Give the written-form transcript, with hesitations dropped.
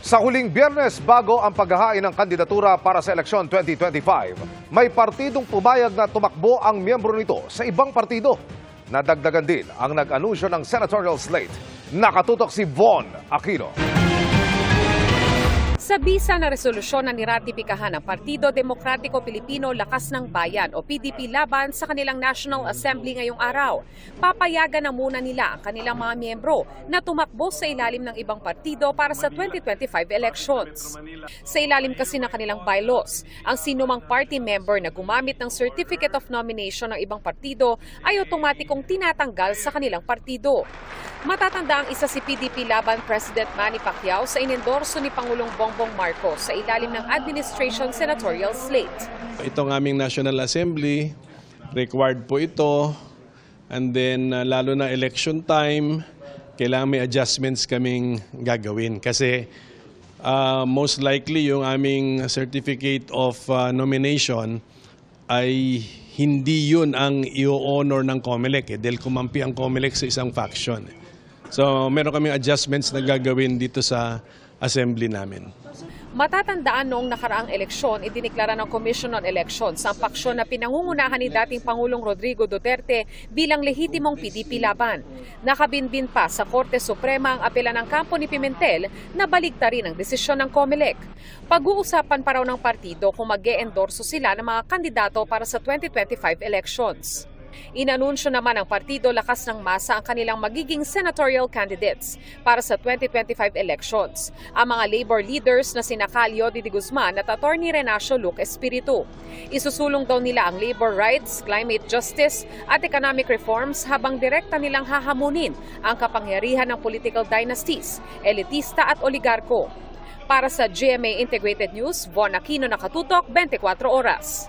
Sa huling Biyernes, bago ang paghahain ng kandidatura para sa eleksyon 2025, may partidong pumayag na tumakbo ang miyembro nito sa ibang partido. Nadagdagan din ang nag-anunsyo ng senatorial slate. Nakatutok si Von Aquino. Sa bisa na resolusyon na niratipikahan ng Partido Demokratiko Pilipino Lakas ng Bayan o PDP laban sa kanilang National Assembly ngayong araw, papayagan na muna nila ang kanilang mga miyembro na tumakbo sa ilalim ng ibang partido para sa 2025 elections. Sa ilalim kasi ng kanilang bylaws, ang sinumang party member na gumamit ng Certificate of Nomination ng ibang partido ay otomatikong tinatanggal sa kanilang partido. Matatanda ang isa si PDP laban President Manny Pacquiao sa inendorso ni Pangulong Bongbong Marcos sa ilalim ng Administration Senatorial Slate. Itong aming National Assembly, required po ito. And then lalo na election time, kailangan may adjustments kaming gagawin. Kasi most likely yung aming Certificate of Nomination ay hindi yun ang i-honor ng COMELEC dahil kumampi ang COMELEC sa isang faction. So meron kaming adjustments na gagawin dito sa assembly namin. Matatandaan noong nakaraang eleksyon, idiniklara ng Commission on Elections ang paksyon na pinangungunahan ni dating Pangulong Rodrigo Duterte bilang lehitimong PDP laban. Nakabinbin pa sa Korte Suprema ang apela ng kampo ni Pimentel na baligtarin ang desisyon ng COMELEC. Pag-uusapan pa raw ng partido kung mag-e-endorso sila ng mga kandidato para sa 2025 elections. Inanunsyo naman ng Partido Lakas ng Masa ang kanilang magiging senatorial candidates para sa 2025 elections. Ang mga labor leaders na sina Calio de Guzman at Attorney Renacio Luc Espiritu. Isusulong daw nila ang labor rights, climate justice at economic reforms habang direkta nilang hahamunin ang kapangyarihan ng political dynasties, elitista at oligarko. Para sa GMA Integrated News, Von Aquino, Nakatutok, 24 Oras.